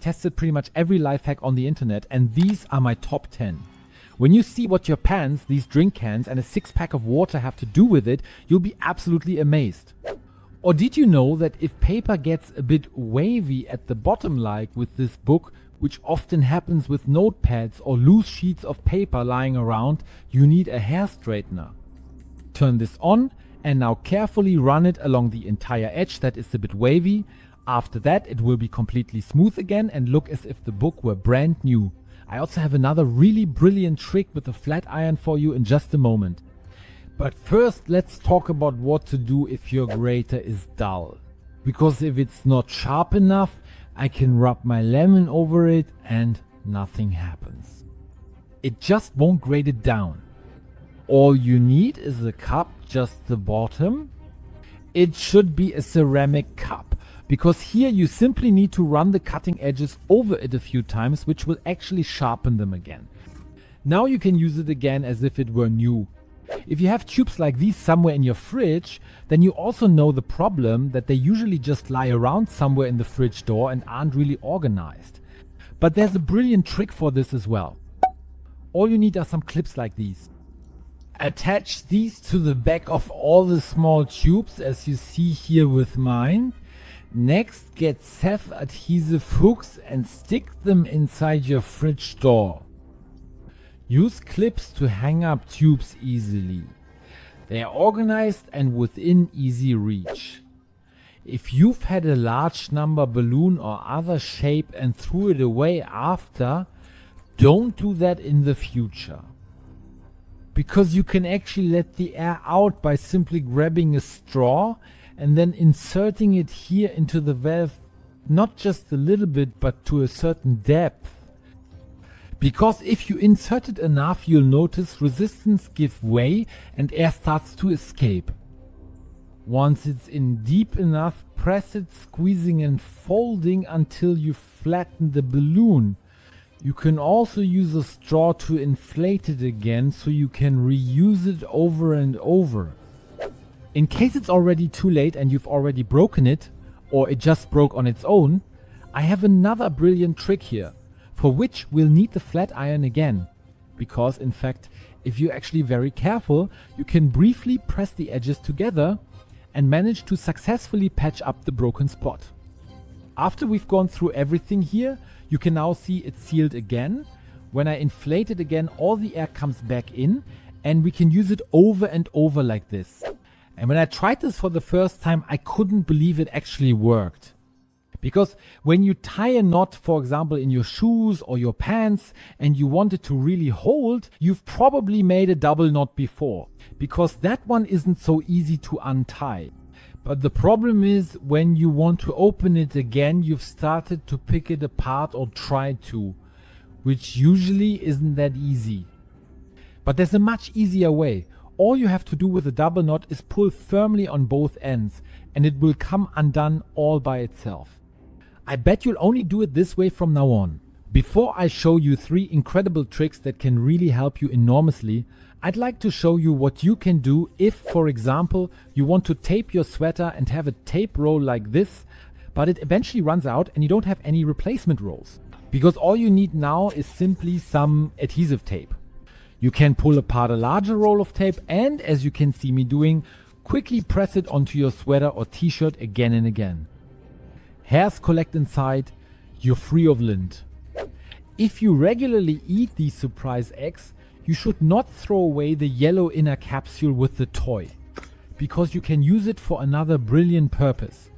tested pretty much every life hack on the internet, and these are my top 10. When you see what your pants, these drink cans and a 6-pack of water have to do with it, you'll be absolutely amazed. Or did you know that if paper gets a bit wavy at the bottom like with this book, which often happens with notepads or loose sheets of paper lying around, you need a hair straightener. Turn this on and now carefully run it along the entire edge that is a bit wavy. After that it will be completely smooth again and look as if the book were brand new. I also have another really brilliant trick with a flat iron for you in just a moment. But first let's talk about what to do if your grater is dull. Because if it's not sharp enough, I can rub my lemon over it and nothing happens. It just won't grate it down. All you need is a cup, just the bottom. It should be a ceramic cup, because here you simply need to run the cutting edges over it a few times, which will actually sharpen them again. Now you can use it again as if it were new. If you have tubes like these somewhere in your fridge, then you also know the problem that they usually just lie around somewhere in the fridge door and aren't really organized. But there's a brilliant trick for this as well. All you need are some clips like these. Attach these to the back of all the small tubes as you see here with mine. Next, get self-adhesive hooks and stick them inside your fridge door. Use clips to hang up tubes easily. They are organized and within easy reach. If you've had a large number balloon or other shape and threw it away after, don't do that in the future. Because you can actually let the air out by simply grabbing a straw and then inserting it here into the valve, not just a little bit but to a certain depth. Because if you insert it enough, you'll notice resistance give way and air starts to escape. Once it's in deep enough, press it, squeezing and folding until you flatten the balloon. You can also use a straw to inflate it again so you can reuse it over and over. In case it's already too late and you've already broken it, or it just broke on its own, I have another brilliant trick here, for which we'll need the flat iron again. Because in fact, if you're actually very careful, you can briefly press the edges together and manage to successfully patch up the broken spot. After we've gone through everything here, you can now see it's sealed again. When I inflate it again, all the air comes back in and we can use it over and over like this. And when I tried this for the first time, I couldn't believe it actually worked. Because when you tie a knot, for example, in your shoes or your pants and you want it to really hold, you've probably made a double knot before. Because that one isn't so easy to untie. But the problem is when you want to open it again, you've started to pick it apart or try to, which usually isn't that easy. But there's a much easier way. All you have to do with a double knot is pull firmly on both ends and it will come undone all by itself. I bet you'll only do it this way from now on. Before I show you 3 incredible tricks that can really help you enormously, I'd like to show you what you can do if, for example, you want to tape your sweater and have a tape roll like this, but it eventually runs out and you don't have any replacement rolls. Because all you need now is simply some adhesive tape. You can pull apart a larger roll of tape and, as you can see me doing, quickly press it onto your sweater or t-shirt again and again. Hairs collect inside, you're free of lint. If you regularly eat these surprise eggs, you should not throw away the yellow inner capsule with the toy, because you can use it for another brilliant purpose.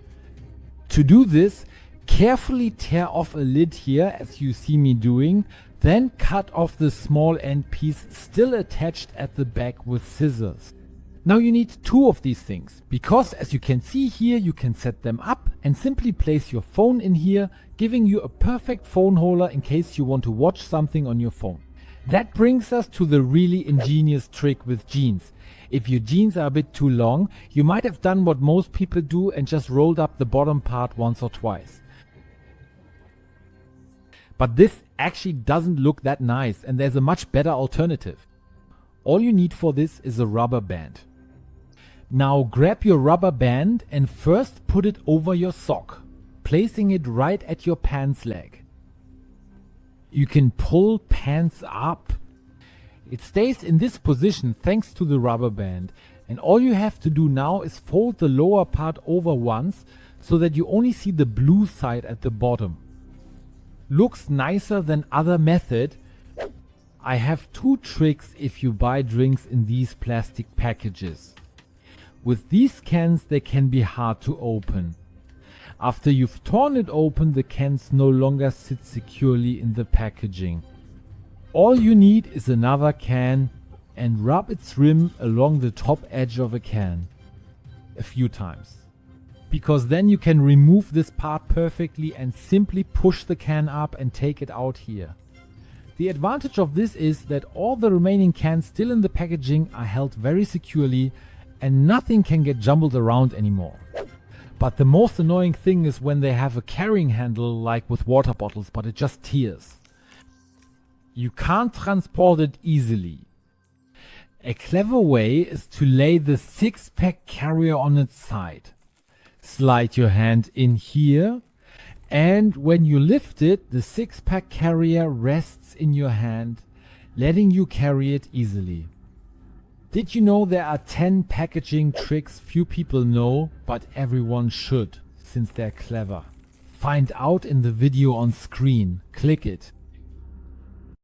To do this, carefully tear off a lid here as you see me doing, then cut off the small end piece still attached at the back with scissors. Now you need 2 of these things, because as you can see here, you can set them up and simply place your phone in here, giving you a perfect phone holder in case you want to watch something on your phone. That brings us to the really ingenious trick with jeans. If your jeans are a bit too long, you might have done what most people do and just rolled up the bottom part once or twice. But this actually doesn't look that nice and there's a much better alternative. All you need for this is a rubber band. Now grab your rubber band and first put it over your sock, placing it right at your pants leg. You can pull pans up. It stays in this position thanks to the rubber band, and all you have to do now is fold the lower part over once so that you only see the blue side at the bottom. Looks nicer than other method. I have two tricks if you buy drinks in these plastic packages. With these cans they can be hard to open. After you've torn it open, the cans no longer sit securely in the packaging. All you need is another can and rub its rim along the top edge of a can a few times, because then you can remove this part perfectly and simply push the can up and take it out here. The advantage of this is that all the remaining cans still in the packaging are held very securely and nothing can get jumbled around anymore. But the most annoying thing is when they have a carrying handle like with water bottles, but it just tears. You can't transport it easily. A clever way is to lay the 6-pack carrier on its side. Slide your hand in here, and when you lift it, the 6-pack carrier rests in your hand, letting you carry it easily. Did you know there are 10 packaging tricks few people know, but everyone should, since they're clever? Find out in the video on screen. Click it.